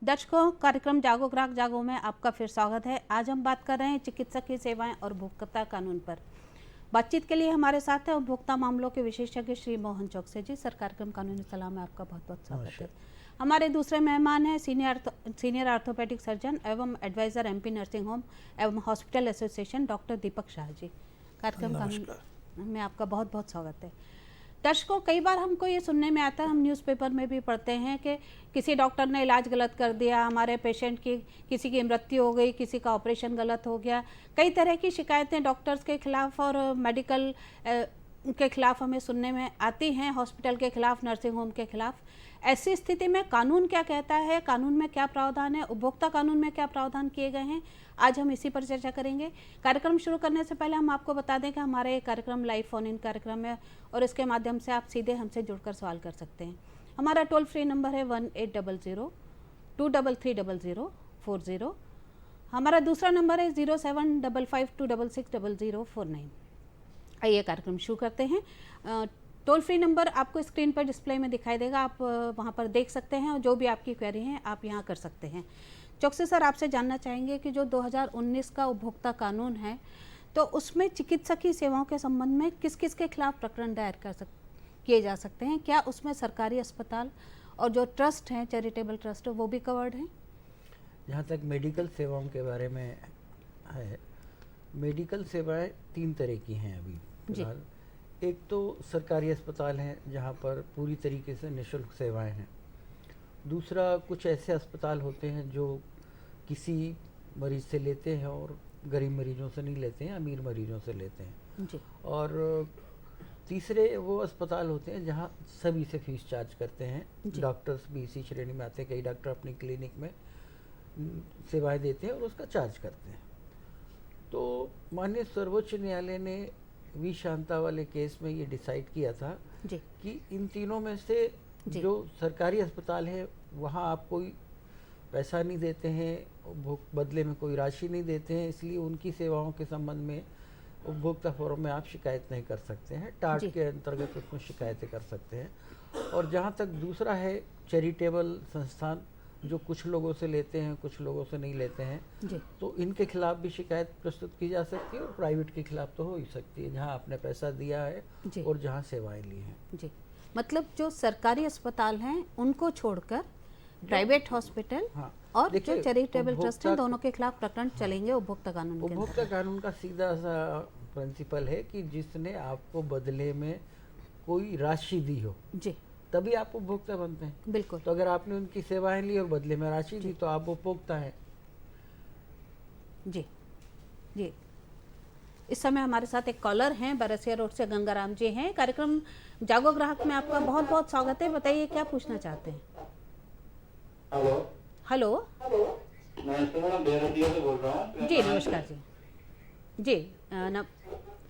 दर्शकों, कार्यक्रम जागो ग्राहक जागो में आपका फिर स्वागत है। आज हम बात कर रहे हैं चिकित्सकीय सेवाएं और उपभोक्ता कानून पर। बातचीत के लिए हमारे साथ है उपभोक्ता मामलों के विशेषज्ञ श्री मोहन चौकसे जी। सर, कार्यक्रम कानूनी सलाह में आपका बहुत बहुत स्वागत है। हमारे दूसरे मेहमान हैं सीनियर आर्थोपेडिक सर्जन एवं एडवाइजर एमपी नर्सिंग होम एवं हॉस्पिटल एसोसिएशन डॉक्टर दीपक शाह जी। कार्यक्रम कानून में आपका बहुत बहुत स्वागत है। दर्शकों, कई बार हमको ये सुनने में आता है, हम न्यूज़पेपर में भी पढ़ते हैं कि किसी डॉक्टर ने इलाज गलत कर दिया, हमारे पेशेंट की किसी की मृत्यु हो गई, किसी का ऑपरेशन गलत हो गया। कई तरह की शिकायतें डॉक्टर्स के खिलाफ और मेडिकल के खिलाफ हमें सुनने में आती हैं, हॉस्पिटल के खिलाफ, नर्सिंग होम के खिलाफ। ऐसी स्थिति में कानून क्या कहता है, कानून में क्या प्रावधान है, उपभोक्ता कानून में क्या प्रावधान किए गए हैं, आज हम इसी पर चर्चा करेंगे। कार्यक्रम शुरू करने से पहले हम आपको बता दें कि हमारे कार्यक्रम लाइव फोन इन कार्यक्रम है और इसके माध्यम से आप सीधे हमसे जुड़कर सवाल कर सकते हैं। हमारा टोल फ्री नंबर है 1800-233-0040। हमारा दूसरा नंबर है 0755266049। आइए कार्यक्रम शुरू करते हैं। टोल फ्री नंबर आपको स्क्रीन पर डिस्प्ले में दिखाई देगा, आप वहां पर देख सकते हैं और जो भी आपकी क्वेरी है आप यहां कर सकते हैं। चौकसी सर, आपसे जानना चाहेंगे कि जो 2019 का उपभोक्ता कानून है, तो उसमें चिकित्सकीय सेवाओं के संबंध में किस किस के खिलाफ प्रकरण दायर किए जा सकते हैं? क्या उसमें सरकारी अस्पताल और जो ट्रस्ट हैं, चैरिटेबल ट्रस्ट, वो भी कवर्ड हैं? जहाँ तक मेडिकल सेवाओं के बारे में है, मेडिकल सेवाएं 3 तरह की हैं अभी फिलहाल। एक तो सरकारी अस्पताल हैं जहाँ पर पूरी तरीके से निःशुल्क सेवाएं हैं। दूसरा, कुछ ऐसे अस्पताल होते हैं जो किसी मरीज से लेते हैं और गरीब मरीजों से नहीं लेते हैं, अमीर मरीजों से लेते हैं जी। और तीसरे वो अस्पताल होते हैं जहाँ सभी से फीस चार्ज करते हैं। डॉक्टर्स भी इसी श्रेणी में आते हैं। कई डॉक्टर अपनी क्लिनिक में सेवाएं देते हैं और उसका चार्ज करते हैं। तो माननीय सर्वोच्च न्यायालय ने वी शांता वाले केस में ये डिसाइड किया था जी। कि इन तीनों में से जो सरकारी अस्पताल है वहाँ आप कोई पैसा नहीं देते हैं, बदले में कोई राशि नहीं देते हैं, इसलिए उनकी सेवाओं के संबंध में उपभोक्ता फोरम में आप शिकायत नहीं कर सकते हैं। टाट के अंतर्गत उसमें शिकायतें कर सकते हैं। और जहाँ तक दूसरा है चैरिटेबल संस्थान, जो कुछ लोगों से लेते हैं, कुछ लोगों से नहीं लेते हैं, तो इनके खिलाफ भी शिकायत प्रस्तुत की जा सकती है और प्राइवेट के खिलाफ तो हो ही सकती है, जहाँ आपने पैसा दिया है और जहाँ सेवाएं ली हैं। जी, मतलब जो सरकारी अस्पताल हैं उनको छोड़कर प्राइवेट हॉस्पिटल और जो चैरिटेबल ट्रस्ट हैं, दोनों के खिलाफ प्रकरण चलेंगे उपभोक्ता कानून के। उपभोक्ता कानून का सीधा सा प्रिंसिपल है कि जिसने आपको बदले में कोई राशि दी हो जी, तभी आप उपभोक्ता बनते हैं। बिल्कुल। तो अगर आपने उनकी सेवाएं ली और बदले में राशि दी तो आप उपभोक्ता हैं। जी जी। इस समय हमारे साथ एक कॉलर हैं, बरसिया रोड से गंगाराम जी हैं। कार्यक्रम जागो ग्राहक में आपका बहुत बहुत स्वागत है। बताइए, क्या पूछना चाहते हैं? हेलो। नमस्ते मैडम, देहरादून से बोल रहा हूँ। जी नमस्कार जी। जी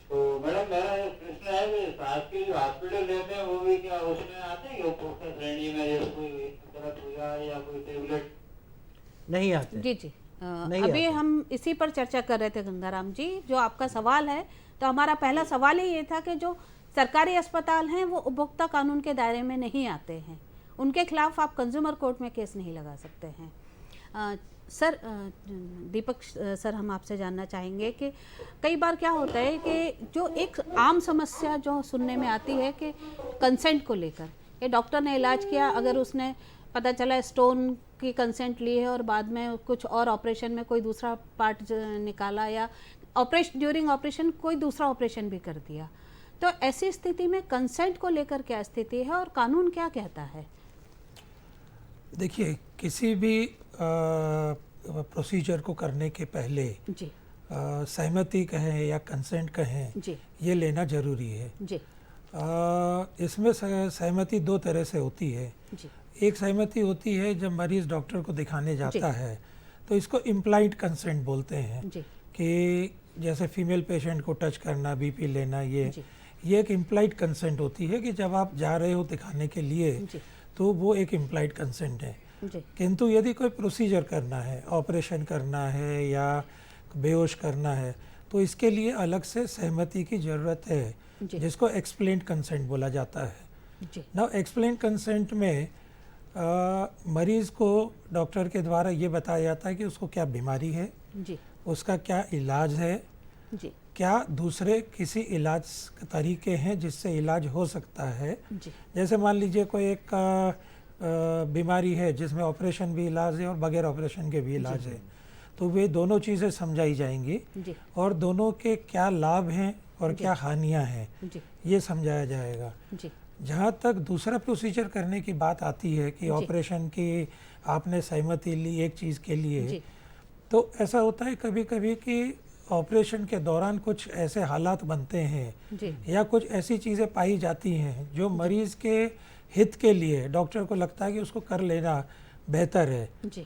तो मैडम, मेरा प्रश्न है कि साथ के जो हॉस्पिटल रहते हैं वो भी क्या उसमें आते हैं उपभोक्ता श्रेणी में, जैसे कोई दर्द हुआ या कोई टेबलेट? नहीं आते। जी जी। अभी हम इसी पर चर्चा कर रहे थे गंगाराम जी। जो आपका सवाल है, तो हमारा पहला सवाल ही ये था कि जो सरकारी अस्पताल हैं वो उपभोक्ता कानून के दायरे में नहीं आते हैं, उनके खिलाफ आप कंज्यूमर कोर्ट में केस नहीं लगा सकते हैं। सर, दीपक सर, हम आपसे जानना चाहेंगे कि कई बार क्या होता है कि जो एक आम समस्या जो सुनने में आती है कि कंसेंट को लेकर, कि डॉक्टर ने इलाज किया, अगर उसने पता चला स्टोन की कंसेंट ली है और बाद में कुछ और ऑपरेशन में कोई दूसरा पार्ट निकाला या ड्यूरिंग ऑपरेशन कोई दूसरा ऑपरेशन भी कर दिया, तो ऐसी स्थिति में कंसेंट को लेकर क्या स्थिति है और कानून क्या कहता है? देखिए, किसी भी प्रोसीजर को करने के पहले जी सहमति कहें या कंसेंट कहें जी, ये लेना जरूरी है जी इसमें सहमति 2 तरह से होती है जी। एक सहमति होती है जब मरीज डॉक्टर को दिखाने जाता है, तो इसको इम्प्लाइड कंसेंट बोलते हैं जी। कि जैसे फीमेल पेशेंट को टच करना, बीपी लेना, ये एक इम्प्लाइड कंसेंट होती है कि जब आप जा रहे हो दिखाने के लिए तो वो एक इम्प्लाइड कंसेंट है। किंतु यदि कोई प्रोसीजर करना है, ऑपरेशन करना है या बेहोश करना है, तो इसके लिए अलग से सहमति की ज़रूरत है, जिसको एक्सप्लेन्ड कंसेंट बोला जाता है। नाउ एक्सप्लेन्ड कंसेंट में मरीज़ को डॉक्टर के द्वारा ये बताया जाता है कि उसको क्या बीमारी है, जी उसका क्या इलाज है, जी क्या दूसरे किसी इलाज के तरीके हैं जिससे इलाज हो सकता है। जी जैसे मान लीजिए कोई एक बीमारी है जिसमें ऑपरेशन भी इलाज है और बगैर ऑपरेशन के भी इलाज है, तो वे दोनों चीज़ें समझाई जाएंगी जी और दोनों के क्या लाभ हैं और क्या हानियां हैं जी ये समझाया जाएगा। जी जहाँ तक दूसरा प्रोसीजर करने की बात आती है कि ऑपरेशन की आपने सहमति ली एक चीज़ के लिए, जी तो ऐसा होता है कभी कभी कि ऑपरेशन के दौरान कुछ ऐसे हालात बनते हैं जी या कुछ ऐसी चीज़ें पाई जाती हैं जो मरीज़ के हित के लिए डॉक्टर को लगता है कि उसको कर लेना बेहतर है। जी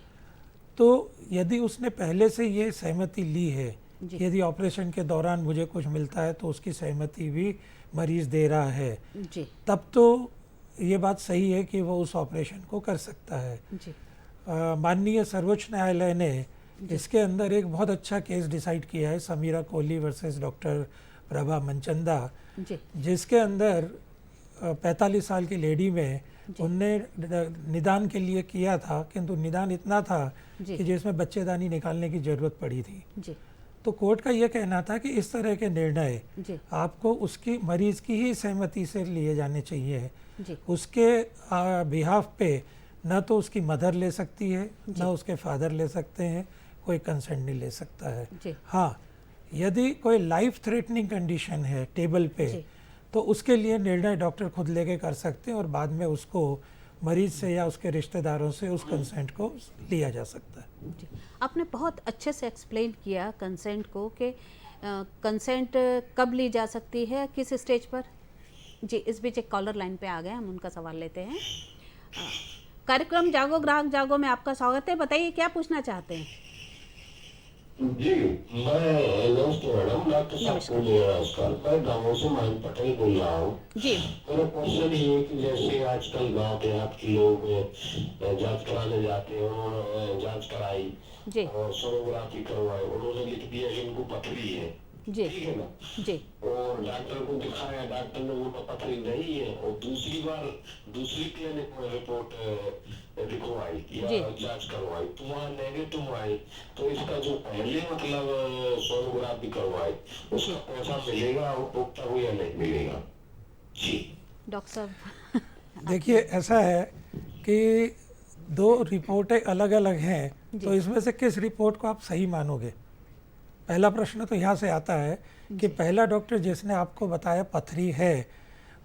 तो यदि उसने पहले से ये सहमति ली है, जी। यदि ऑपरेशन के दौरान मुझे कुछ मिलता है तो उसकी सहमति भी मरीज़ दे रहा है, जी तब तो ये बात सही है कि वो उस ऑपरेशन को कर सकता है। जी माननीय सर्वोच्च न्यायालय ने इसके अंदर एक बहुत अच्छा केस डिसाइड किया है, समीरा कोहली वर्सेस डॉक्टर प्रभा मनचंदा, जी जिसके अंदर 45 साल की लेडी में उनने निदान के लिए किया था, किंतु निदान इतना था जी। कि जिसमें बच्चेदानी निकालने की ज़रूरत पड़ी थी। जी तो कोर्ट का ये कहना था कि इस तरह के निर्णय जी आपको उसकी मरीज़ की ही सहमति से लिए जाने चाहिए। जी उसके बिहाफ पे न तो उसकी मदर ले सकती है, न उसके फादर ले सकते हैं, कोई कंसेंट नहीं ले सकता है। जी हाँ, यदि कोई लाइफ थ्रेटनिंग कंडीशन है टेबल पे, जी। तो उसके लिए निर्णय डॉक्टर खुद लेके कर सकते हैं और बाद में उसको मरीज से या उसके रिश्तेदारों से उस कंसेंट को लिया जा सकता है। जी आपने बहुत अच्छे से एक्सप्लेन किया कंसेंट को कि कंसेंट कब ली जा सकती है, किस स्टेज पर। जी इस बीच एक कॉलर लाइन पे आ गए, हम उनका सवाल लेते हैं। कार्यक्रम जागो ग्राहक जागो में आपका स्वागत है, बताइए क्या पूछना चाहते हैं। जी मैं नमस्ते मैडम, डॉक्टर साहब कल मैं गाँव से मान पटेल बोल रहा हूँ। जी मेरा क्वेश्चन ये है कि जैसे आजकल गाँव देहात के लोग जांच कराने जाते हैं, उन्होंने जांच कराई जी और सोनोग्राफी करवाई, उन्होंने लिख दिया कि इनको पथरी है, जी ठीक है ना, जी और डॉक्टर को दिखाया, डॉक्टर ने बोला पथरी नहीं है, और दूसरी बार दूसरी क्लिनिक में रिपोर्ट दिखवाई या जी। जांच करवाई तो वहाँ नेगेटिव आई, तो इसका जो पहले मतलब सोनोग्राफी करवाई उसका पैसा मिलेगा उपभोक्ता को या नहीं मिलेगा? जी डॉक्टर साहब। देखिए ऐसा है कि दो रिपोर्टें अलग अलग हैं, तो इसमें से किस रिपोर्ट को आप सही मानोगे? पहला प्रश्न तो यहाँ से आता है कि पहला डॉक्टर जिसने आपको बताया पथरी है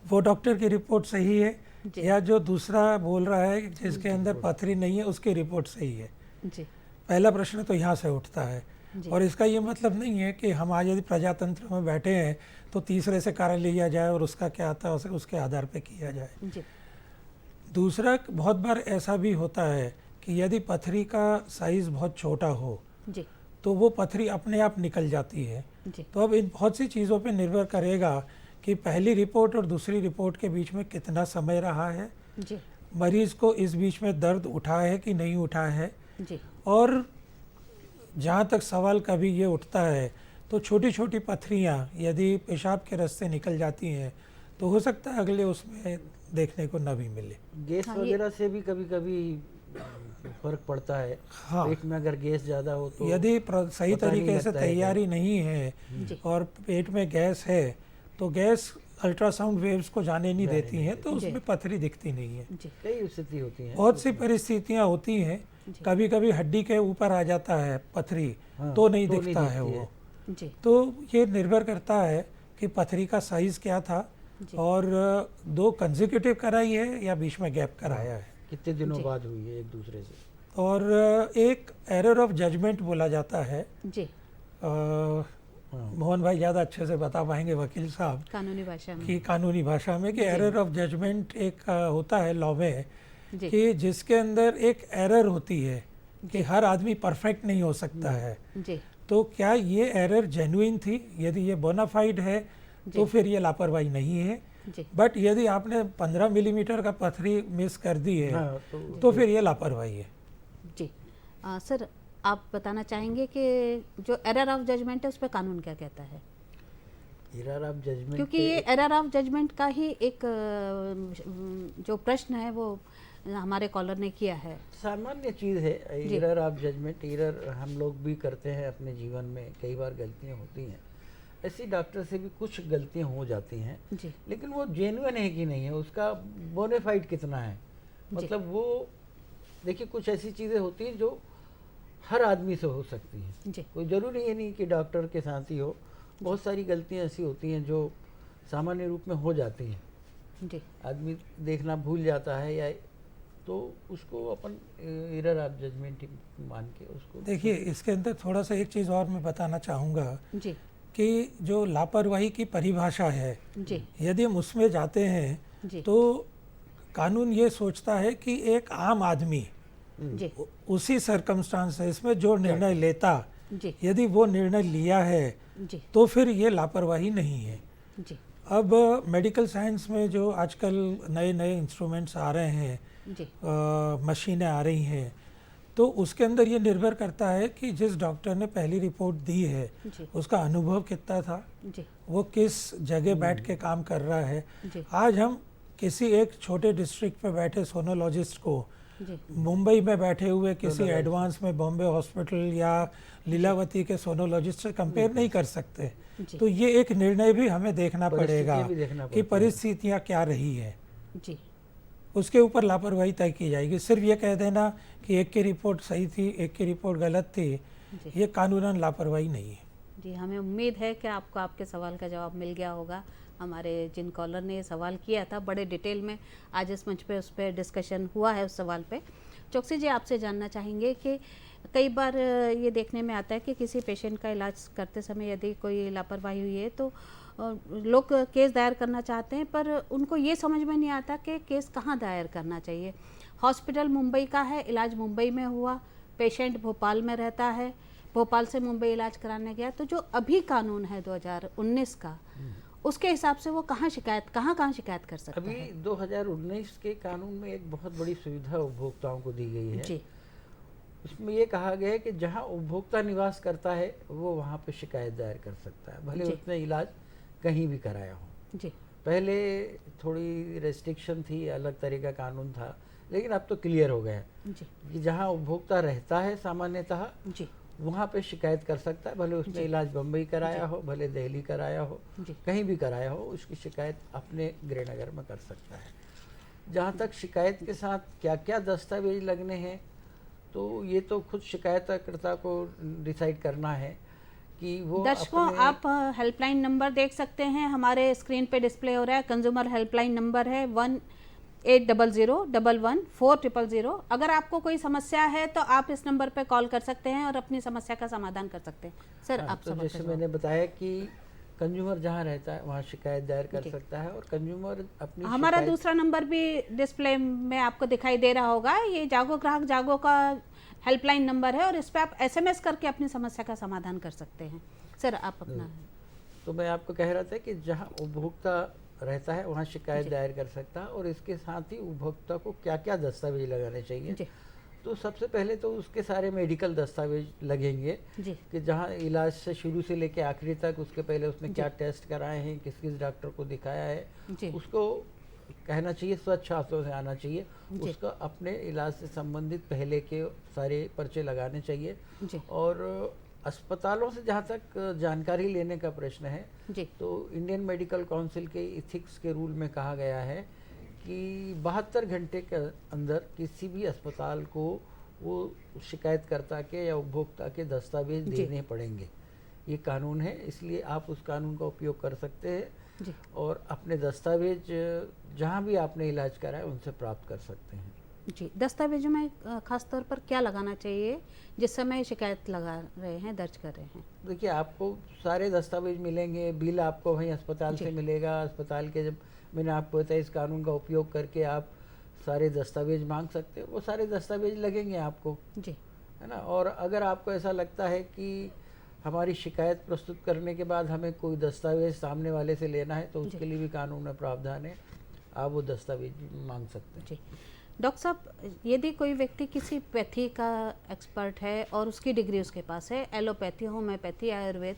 वो डॉक्टर की रिपोर्ट सही है या जो दूसरा बोल रहा है जिसके अंदर पथरी नहीं है उसकी रिपोर्ट सही है? जी पहला प्रश्न तो यहाँ से उठता है। और इसका ये मतलब नहीं है कि हम आज यदि प्रजातंत्र में बैठे हैं तो तीसरे से कार्य लिया जाए और उसका क्या आता है उसके आधार पे किया जाए। जी दूसरा, बहुत बार ऐसा भी होता है कि यदि पथरी का साइज़ बहुत छोटा हो जी तो वो पथरी अपने आप निकल जाती है। जी तो अब इन बहुत सी चीज़ों पे निर्भर करेगा कि पहली रिपोर्ट और दूसरी रिपोर्ट के बीच में कितना समय रहा है, जी मरीज़ को इस बीच में दर्द उठा है कि नहीं उठा है, जी और जहाँ तक सवाल कभी ये उठता है तो छोटी छोटी पथरियाँ यदि पेशाब के रास्ते निकल जाती हैं तो हो सकता है अगले उसमें देखने को न भी मिले। गैस हाँ, ये- वगैरह से भी कभी कभी फर्क पड़ता है। हाँ। पेट में अगर गैस ज़्यादा हो तो यदि सही पता नहीं तरीके से लगता है तैयारी नहीं है जी और पेट में गैस है तो गैस अल्ट्रासाउंड वेव्स को जाने नहीं देती हैं, तो जी। उसमें पथरी दिखती नहीं है। जी कई स्थिति होती हैं। बहुत सी परिस्थितियां होती हैं, कभी कभी हड्डी के ऊपर आ जाता है पथरी, हाँ, तो नहीं तो नहीं दिखता है दिखती वो। जी तो ये निर्भर करता है कि पथरी का साइज क्या था जी। और दो कंसेक्यूटिव कराई है या बीच में गैप कराया है। कितने दिनों जी। बाद हुई है एक दूसरे से। और एक एरर ऑफ जजमेंट बोला जाता है। जी मोहन भाई ज़्यादा अच्छे से बता पाएंगे वकील साहब कानूनी भाषा में। कि कानूनी भाषा में कि एरर ऑफ जजमेंट एक होता है लॉ में जी कि जिसके अंदर एक एरर होती है कि हर आदमी परफेक्ट नहीं हो सकता है। जी तो क्या ये एरर जेन्युइन थी? यदि ये बोनाफाइड है तो फिर ये लापरवाही नहीं है। जी बट यदि आपने 15 मिलीमीटर का पथरी मिस कर दी है हाँ, तो फिर ये लापरवाही है। जी सर आप बताना चाहेंगे कि जो एरर ऑफ जजमेंट है उस पर कानून क्या कहता है? एरर ऑफ जजमेंट क्योंकि ये एरर ऑफ जजमेंट का ही एक जो प्रश्न है वो हमारे कॉलर ने किया है। सामान्य चीज़ है, एरर ऑफ जजमेंट, एरर हम लोग भी करते हैं अपने जीवन में, कई बार गलतियां होती हैं। ऐसी डॉक्टर से भी कुछ गलतियां हो जाती हैं, जी लेकिन वो जेन्युइन है कि नहीं है, उसका बोनेफाइड कितना है, मतलब वो देखिए कुछ ऐसी चीज़ें होती हैं जो हर आदमी से हो सकती हैं, जी कोई ज़रूरी ये नहीं कि डॉक्टर के साथ ही हो। बहुत सारी गलतियां ऐसी होती हैं जो सामान्य रूप में हो जाती हैं, जी आदमी देखना भूल जाता है, या तो उसको अपन एरर ऑफ जजमेंट मान के उसको। देखिए इसके अंदर थोड़ा सा एक चीज़ और मैं बताना चाहूँगा जी कि जो लापरवाही की परिभाषा है, जी यदि हम उसमें जाते हैं जी तो कानून ये सोचता है कि एक आम आदमी जी उसी सर्कमस्टांसेस में जो निर्णय लेता, जी यदि वो निर्णय लिया है जी तो फिर ये लापरवाही नहीं है। जी अब मेडिकल साइंस में जो आजकल नए नए इंस्ट्रूमेंट्स आ रहे हैं, जी मशीनें आ रही हैं, तो उसके अंदर ये निर्भर करता है कि जिस डॉक्टर ने पहली रिपोर्ट दी है जी उसका अनुभव कितना था, जी वो किस जगह बैठ के काम कर रहा है। जी आज हम किसी एक छोटे डिस्ट्रिक्ट में बैठे सोनोलॉजिस्ट को जी मुंबई में बैठे हुए किसी एडवांस में बॉम्बे हॉस्पिटल या लीलावती के सोनोलॉजिस्ट से कंपेयर नहीं कर सकते। जी तो ये एक निर्णय भी हमें देखना पड़ेगा परिस्थितियां भी देखना कि पड़ती हैं। परिस्थितियाँ क्या रही है, जी उसके ऊपर लापरवाही तय की जाएगी। सिर्फ ये कह देना कि एक की रिपोर्ट सही थी, एक की रिपोर्ट गलत थी, जी ये कानूनन लापरवाही नहीं है। जी हमें उम्मीद है कि आपको आपके सवाल का जवाब मिल गया होगा। हमारे जिन कॉलर ने ये सवाल किया था बड़े डिटेल में आज इस मंच पे उस पर डिस्कशन हुआ है उस सवाल पे। चौकसी जी आपसे जानना चाहेंगे कि कई बार ये देखने में आता है कि किसी पेशेंट का इलाज करते समय यदि कोई लापरवाही हुई है तो लोग केस दायर करना चाहते हैं, पर उनको ये समझ में नहीं आता कि केस कहाँ दायर करना चाहिए। हॉस्पिटल मुंबई का है, इलाज मुंबई में हुआ, पेशेंट भोपाल में रहता है, भोपाल से मुंबई इलाज कराने गया, तो जो अभी कानून है 2019 का, उसके हिसाब से वो कहाँ शिकायत कर सकता अभी है? 2019 के कानून में एक बहुत बड़ी सुविधा उपभोक्ताओं को दी गई है। जी उसमें ये कहा गया है कि जहां उपभोक्ता निवास करता है वो वहां पे शिकायत दायर कर सकता है, भले जी। उसने इलाज कहीं भी कराया हो। जी पहले थोड़ी रेस्ट्रिक्शन थी, अलग तरह का कानून था, लेकिन अब तो क्लियर हो गया है जी कि जहां उपभोक्ता रहता है सामान्यतः जी वहाँ पे शिकायत कर सकता है, भले उसने इलाज बम्बई कराया हो, भले दिल्ली कराया हो, जी कहीं भी कराया हो, उसकी शिकायत अपने गृहनगर में कर सकता है। जहाँ तक शिकायत के साथ क्या क्या दस्तावेज लगने हैं, तो ये तो खुद शिकायतकर्ता को डिसाइड करना है कि वो दर्शकों अपने आप हेल्पलाइन नंबर देख सकते हैं, हमारे स्क्रीन पे डिस्प्ले हो रहा है। कंज्यूमर हेल्पलाइन नंबर है 1800114400। अगर आपको कोई समस्या है तो आप इस नंबर पे कॉल कर सकते हैं और अपनी समस्या का समाधान कर सकते हैं। सर हाँ, आप तो सवाल जैसे का मैंने बताया कि कंज्यूमर जहाँ रहता है वहाँ शिकायत दायर कर जी। सकता है, और कंज्यूमर अपनी हमारा शिकायत- दूसरा नंबर भी डिस्प्ले में आपको दिखाई दे रहा होगा। ये जागो ग्राहक जागो का हेल्पलाइन नंबर है और इस पे आप एसएमएस करके अपनी समस्या का समाधान कर सकते हैं। सर आप अपना तो मैं आपको कह रहा था कि जहाँ उपभोक्ता रहता है वहाँ शिकायत जी। दायर कर सकता है, और इसके साथ ही उपभोक्ता को क्या क्या दस्तावेज लगाने चाहिए। जी तो सबसे पहले तो उसके सारे मेडिकल दस्तावेज लगेंगे जी कि जहाँ इलाज से शुरू से लेके आखिरी तक, उसके पहले उसने जी। क्या टेस्ट कराए हैं, किस किस डॉक्टर को दिखाया है, जी उसको कहना चाहिए स्वच्छ हाथों से आना चाहिए। जी। उसका अपने इलाज से संबंधित पहले के सारे पर्चे लगाने चाहिए। जी और अस्पतालों से जहाँ तक जानकारी लेने का प्रश्न है, जी तो इंडियन मेडिकल काउंसिल के इथिक्स के रूल में कहा गया है कि 72 घंटे के अंदर किसी भी अस्पताल को वो शिकायतकर्ता के या उपभोक्ता के दस्तावेज जी। देने पड़ेंगे। ये कानून है, इसलिए आप उस कानून का उपयोग कर सकते हैं जी और अपने दस्तावेज जहाँ भी आपने इलाज कराया उनसे प्राप्त कर सकते हैं। जी दस्तावेजों में खास तौर पर क्या लगाना चाहिए जिस समय शिकायत लगा रहे हैं, दर्ज कर रहे हैं? देखिए, आपको सारे दस्तावेज मिलेंगे, बिल आपको वहीं अस्पताल जी। से मिलेगा। अस्पताल के, जब मैंने आपको बताया, इस कानून का उपयोग करके आप सारे दस्तावेज मांग सकते हो, वो सारे दस्तावेज लगेंगे आपको, जी है ना। और अगर आपको ऐसा लगता है कि हमारी शिकायत प्रस्तुत करने के बाद हमें कोई दस्तावेज सामने वाले से लेना है, तो जी। उसके लिए भी कानून में प्रावधान है, आप वो दस्तावेज मांग सकते हैं। जी डॉक्टर साहब, यदि कोई व्यक्ति किसी पैथी का एक्सपर्ट है और उसकी डिग्री उसके पास है, एलोपैथी, होम्योपैथी, आयुर्वेद,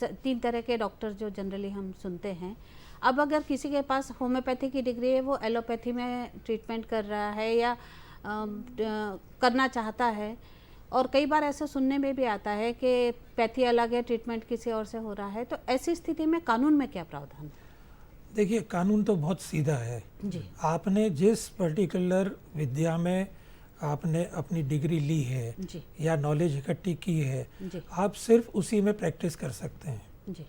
तीन तरह के डॉक्टर जो जनरली हम सुनते हैं। अब अगर किसी के पास होम्योपैथी की डिग्री है, वो एलोपैथी में ट्रीटमेंट कर रहा है या करना चाहता है, और कई बार ऐसा सुनने में भी आता है कि पैथी अलग है, ट्रीटमेंट किसी और से हो रहा है, तो ऐसी स्थिति में कानून में क्या प्रावधान है? देखिए, कानून तो बहुत सीधा है जी। आपने जिस पर्टिकुलर विद्या में आपने अपनी डिग्री ली है जी। या नॉलेज इकट्ठी की है, जी। आप सिर्फ उसी में प्रैक्टिस कर सकते हैं। जी।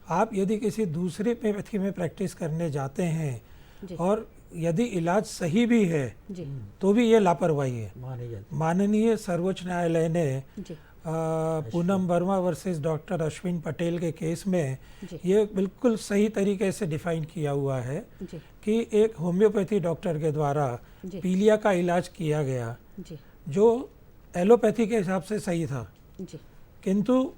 आप यदि किसी दूसरे पैथी में प्रैक्टिस करने जाते हैं जी। और यदि इलाज सही भी है जी। तो भी ये लापरवाही है। माने जाते माननीय सर्वोच्च न्यायालय ने जी। पूनम वर्मा वर्सेस डॉक्टर अश्विन पटेल के केस में जी। ये बिल्कुल सही तरीके से डिफाइन किया हुआ है जी। कि एक होम्योपैथी डॉक्टर के द्वारा जी। पीलिया का इलाज किया गया जी। जो एलोपैथी के हिसाब से सही था, जी। किंतु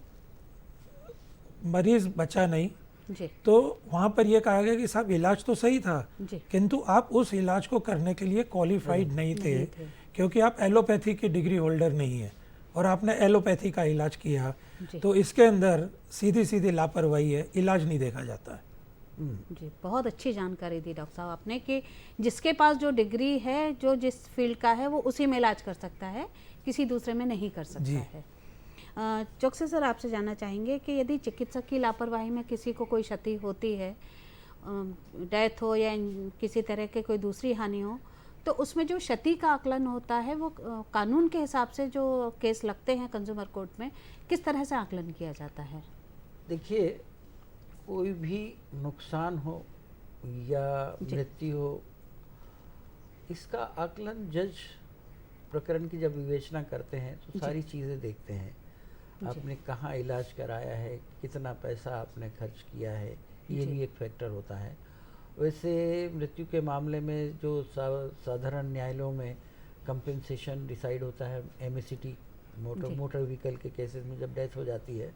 मरीज बचा नहीं, जी। तो वहाँ पर यह कहा गया कि साहब इलाज तो सही था, जी। किंतु आप उस इलाज को करने के लिए क्वालिफाइड नहीं थे, नहीं थे। क्योंकि आप एलोपैथी की डिग्री होल्डर नहीं है और आपने एलोपैथी का इलाज किया, जी। तो इसके अंदर सीधी सीधी लापरवाही है, इलाज नहीं देखा जाता है। जी, बहुत अच्छी जानकारी दी डॉक्टर साहब आपने कि जिसके पास जो डिग्री है, जो जिस फील्ड का है, वो उसी में इलाज कर सकता है, किसी दूसरे में नहीं कर सकता जी। है। चौकसी सर, आपसे जानना चाहेंगे कि यदि चिकित्सक की लापरवाही में किसी को कोई क्षति होती है, डेथ हो या किसी तरह के कोई दूसरी हानि हो, तो उसमें जो क्षति का आकलन होता है वो कानून के हिसाब से जो केस लगते हैं कंज्यूमर कोर्ट में, किस तरह से आकलन किया जाता है? देखिए, कोई भी नुकसान हो या मृत्यु हो, इसका आकलन जज प्रकरण की जब विवेचना करते हैं तो सारी चीज़ें देखते हैं। आपने कहाँ इलाज कराया है, कितना पैसा आपने खर्च किया है, ये भी एक फैक्टर होता है। वैसे मृत्यु के मामले में जो साधारण न्यायालयों में कंपेंसेशन डिसाइड होता है, एमएससीटी मोटर व्हीकल के केसेस में जब डेथ हो जाती है,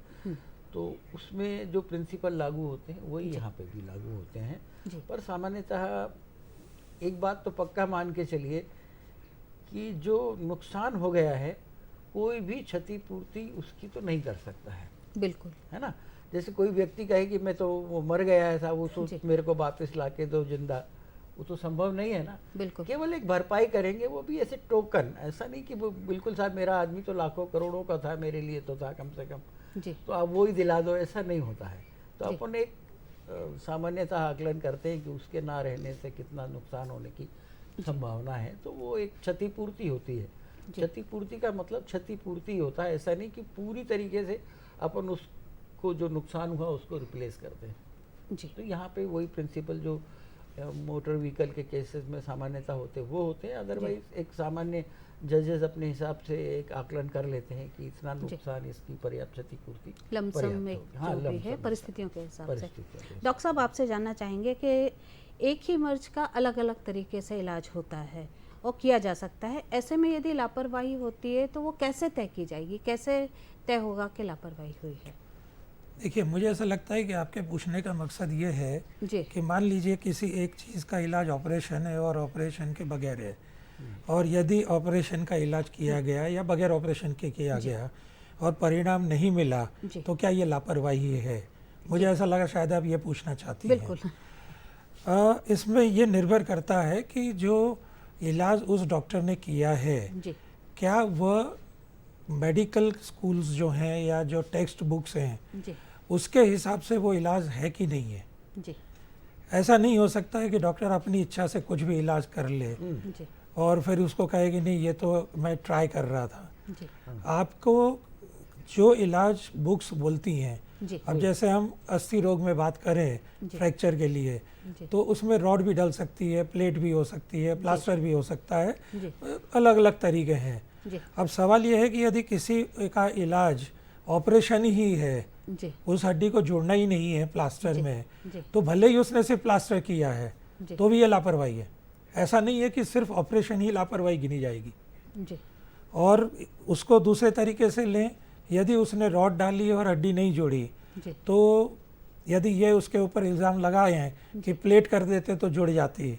तो उसमें जो प्रिंसिपल लागू होते हैं वही यहाँ पे भी लागू होते हैं। पर सामान्यतः एक बात तो पक्का मान के चलिए कि जो नुकसान हो गया है, कोई भी क्षतिपूर्ति उसकी तो नहीं कर सकता है। बिल्कुल, है ना। जैसे कोई व्यक्ति कहे कि मैं तो वो मर गया है साहब, वो तो मेरे को वापस ला के दो जिंदा, वो तो संभव नहीं है ना। बिल्कुल। केवल एक भरपाई करेंगे, वो भी ऐसे टोकन, ऐसा नहीं कि वो बिल्कुल साहब मेरा आदमी तो लाखों करोड़ों का था, मेरे लिए तो था कम से कम, जी। तो आप वो ही दिला दो, ऐसा नहीं होता है। तो अपन एक सामान्यतः आकलन करते हैं कि उसके ना रहने से कितना नुकसान होने की संभावना है, तो वो एक क्षतिपूर्ति होती है। क्षतिपूर्ति का मतलब क्षतिपूर्ति होता है, ऐसा नहीं कि पूरी तरीके से अपन उसको जो नुकसान हुआ उसको रिप्लेस करते हैं। जी। तो यहाँ पे वही प्रिंसिपल जो मोटर व्हीकल के केसेस में सामान्यतः होते वो होते हैं। अदरवाइज एक सामान्य जजेस अपने हिसाब से एक आकलन कर लेते हैं कि इतना नुकसान, इसकी पर्याप्त क्षतिपूर्ति लमसम में हाँ, जो भी है लमसम परिस्थितियों के हिसाब से। परिस्थितियों के डॉक्टर साहब, आपसे जानना चाहेंगे कि एक ही मर्ज का अलग अलग तरीके से इलाज होता है और किया जा सकता है, ऐसे में यदि लापरवाही होती है तो वो कैसे तय की जाएगी, कैसे तय होगा कि लापरवाही हुई है? देखिए, मुझे ऐसा लगता है कि आपके पूछने का मकसद ये है जी। कि मान लीजिए किसी एक चीज़ का इलाज ऑपरेशन है और ऑपरेशन के बगैर है, और यदि ऑपरेशन का इलाज किया गया या बगैर ऑपरेशन के किया गया और परिणाम नहीं मिला, तो क्या ये लापरवाही है? मुझे ऐसा लगा शायद आप ये पूछना चाहती हैं। बिल्कुल। इसमें ये निर्भर करता है कि जो इलाज उस डॉक्टर ने किया है, जी। क्या वह मेडिकल स्कूल्स जो हैं या जो टेक्स्ट बुक्स हैं, जी। उसके हिसाब से वो इलाज है कि नहीं है। जी। ऐसा नहीं हो सकता है कि डॉक्टर अपनी इच्छा से कुछ भी इलाज कर ले जी। और फिर उसको कहे कि नहीं, ये तो मैं ट्राई कर रहा था। जी। आपको जो इलाज बुक्स बोलती हैं, जी। अब जैसे हम अस्थि रोग में बात करें फ्रैक्चर के लिए, तो उसमें रॉड भी डल सकती है, प्लेट भी हो सकती है, प्लास्टर भी हो सकता है, अलग अलग तरीके हैं। अब सवाल ये है कि यदि किसी का इलाज ऑपरेशन ही है, जी। उस हड्डी को जोड़ना ही नहीं है प्लास्टर में, तो भले ही उसने सिर्फ प्लास्टर किया है तो भी ये लापरवाही है। ऐसा नहीं है कि सिर्फ ऑपरेशन ही लापरवाही गिनी जाएगी। जी। और उसको दूसरे तरीके से लें, यदि उसने रॉड डाली और हड्डी नहीं जोड़ी, तो यदि ये उसके ऊपर इल्ज़ाम लगाए हैं कि प्लेट कर देते तो जुड़ जाती,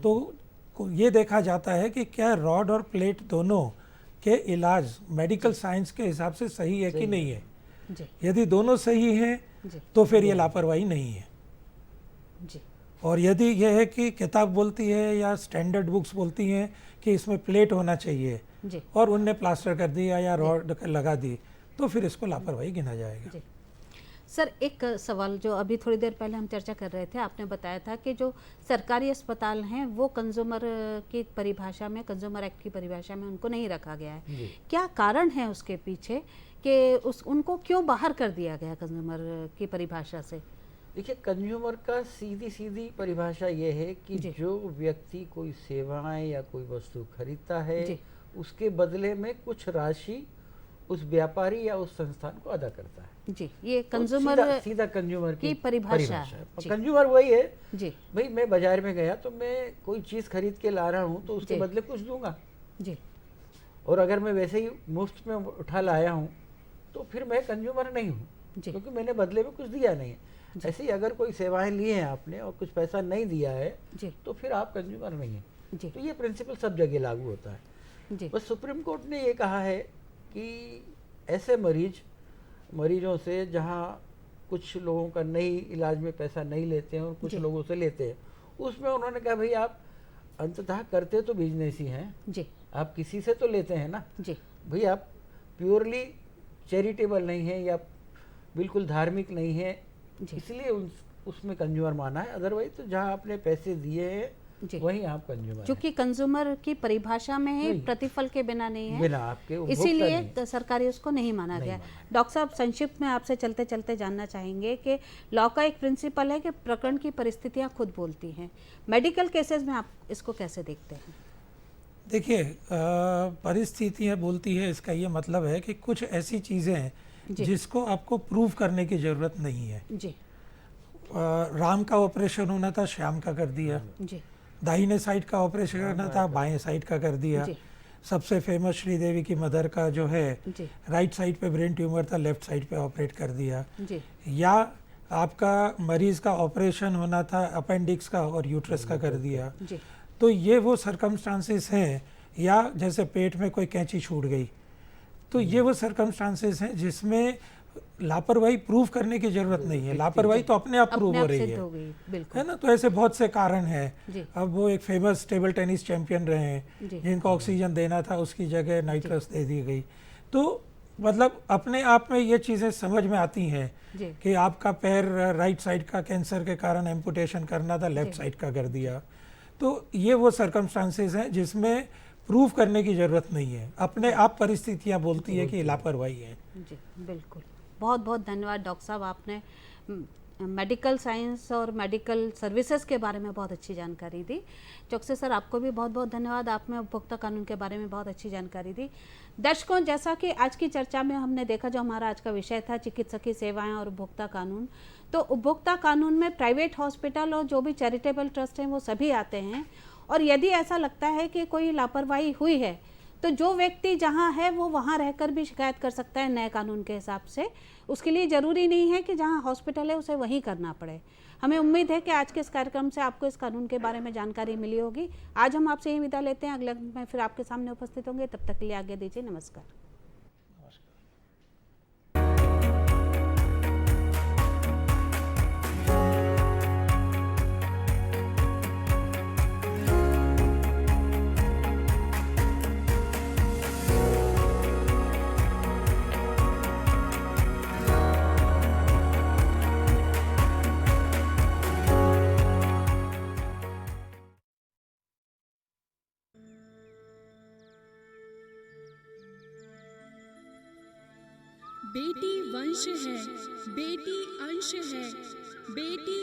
तो ये देखा जाता है कि क्या रॉड और प्लेट दोनों के इलाज मेडिकल साइंस के हिसाब से सही है कि नहीं है। यदि दोनों सही हैं जी तो फिर ये लापरवाही नहीं है। जी और यदि यह है कि किताब बोलती है या स्टैंडर्ड बुक्स बोलती हैं कि इसमें प्लेट होना चाहिए जी और उनने प्लास्टर कर दिया या रॉड लगा दी, तो फिर इसको लापरवाही गिना जाएगा। जी। सर, एक सवाल जो अभी थोड़ी देर पहले हम चर्चा कर रहे थे, आपने बताया था कि जो सरकारी अस्पताल हैं वो कंज्यूमर की परिभाषा में, कंज्यूमर एक्ट की परिभाषा में उनको नहीं रखा गया है। क्या कारण है उसके पीछे कि उनको क्यों बाहर कर दिया गया कंज्यूमर की परिभाषा से? देखिए, कंज्यूमर का सीधी सीधी परिभाषा ये है कि जी। जो व्यक्ति कोई सेवाएं या कोई वस्तु खरीदता है जी। उसके बदले में कुछ राशि उस व्यापारी या उस संस्थान को अदा करता है। जी, ये तो कंज्यूमर सीधा कंज्यूमर की परिभाषा है। जी। कंज्यूमर वही है, जी भाई मैं बाजार में गया तो मैं कोई चीज़ खरीद के ला रहा हूँ तो उसके जी। बदले कुछ दूंगा, जी और अगर मैं वैसे ही मुफ्त में उठा लाया हूँ तो फिर मैं कंज्यूमर नहीं हूँ, जी। क्योंकि मैंने बदले में कुछ दिया नहीं है। ऐसे ही अगर कोई सेवाएं ली हैं आपने और कुछ पैसा नहीं दिया है जी तो फिर आप कंज्यूमर नहीं हैं। जी तो ये प्रिंसिपल सब जगह लागू होता है। जी बस सुप्रीम कोर्ट ने ये कहा है कि ऐसे मरीजों से जहाँ कुछ लोगों का नहीं इलाज में पैसा नहीं लेते हैं और कुछ जी। लोगों से लेते हैं, उसमें उन्होंने कहा भाई आप अंततः करते तो बिजनेस ही हैं, जी आप किसी से तो लेते हैं ना, जी भाई आप प्योरली चैरिटेबल नहीं है या बिल्कुल धार्मिक नहीं है, जी। इसलिए उसमें कंज्यूमर माना है। अदरवाइज तो जहाँ आपने पैसे दिए हैं जी। वहीं आप कंज्यूमर हैं। क्योंकि कंज्यूमर की परिभाषा में ही नहीं। प्रतिफल के बिना नहीं है, बिना आपके उपभोक्ता इसीलिए नहीं। सरकारी उसको नहीं माना नहीं गया। माना। डॉक्टर साहब, संक्षिप्त में आपसे चलते चलते जानना चाहेंगे कि लॉ का एक प्रिंसिपल है कि प्रकरण की परिस्थितियां खुद बोलती हैं। मेडिकल केसेस में आप इसको कैसे देखते हैं? देखिए, परिस्थितियाँ बोलती है, इसका ये मतलब है कि कुछ ऐसी चीज़ें हैं जी। जिसको आपको प्रूव करने की ज़रूरत नहीं है। जी राम का ऑपरेशन होना था, श्याम का कर दिया। जी दाहिने साइड का ऑपरेशन करना था, बाएं साइड का कर दिया। जी सबसे फेमस श्रीदेवी की मदर का जो है जी राइट साइड पे ब्रेन ट्यूमर था, लेफ्ट साइड पे ऑपरेट कर दिया। जी या आपका मरीज का ऑपरेशन होना था अपेंडिक्स का और यूट्रस का कर दिया। जी तो ये वो सरकमस्टांसेस हैं, या जैसे पेट में कोई कैंची छूट गई, तो ये वो सरकमस्टांसेस हैं जिसमें लापरवाही प्रूव करने की जरूरत नहीं है। लापरवाही तो अपने आप प्रूव अपने हो आप रही सिद्ध है, हो गई, बिल्कुल। है ना। तो ऐसे बहुत से कारण हैं। जी अब वो एक फेमस टेबल टेनिस चैंपियन रहे हैं, जी जिनको ऑक्सीजन देना था उसकी जगह नाइट्रस दे दी गई। तो मतलब अपने आप में ये चीज़ें समझ में आती हैं जी कि आपका पैर राइट साइड का कैंसर के कारण एम्पुटेशन करना था, लेफ्ट साइड का कर दिया। तो ये वो सरकमस्टांसेस हैं जिसमें प्रूव करने की ज़रूरत नहीं है, अपने आप परिस्थितियाँ बोलती है कि लापरवाही है। जी बिल्कुल। बहुत बहुत धन्यवाद डॉक्टर साहब, आपने मेडिकल साइंस और मेडिकल सर्विसेज के बारे में बहुत अच्छी जानकारी दी। चौकसे सर, आपको भी बहुत बहुत धन्यवाद, आपने उपभोक्ता कानून के बारे में बहुत अच्छी जानकारी दी। दर्शकों, जैसा कि आज की चर्चा में हमने देखा, जो हमारा आज का विषय था चिकित्सकीय सेवाएं और उपभोक्ता कानून, तो उपभोक्ता कानून में प्राइवेट हॉस्पिटल और जो भी चैरिटेबल ट्रस्ट हैं वो सभी आते हैं। और यदि ऐसा लगता है कि कोई लापरवाही हुई है तो जो व्यक्ति जहां है वो वहां रहकर भी शिकायत कर सकता है नए कानून के हिसाब से। उसके लिए ज़रूरी नहीं है कि जहां हॉस्पिटल है उसे वहीं करना पड़े। हमें उम्मीद है कि आज के इस कार्यक्रम से आपको इस कानून के बारे में जानकारी मिली होगी। आज हम आपसे यही विदा लेते हैं, अगले में फिर आपके सामने उपस्थित होंगे। तब तक के लिए आज्ञा दीजिए, नमस्कार। बेटी वंश है, बेटी अंश है, बेटी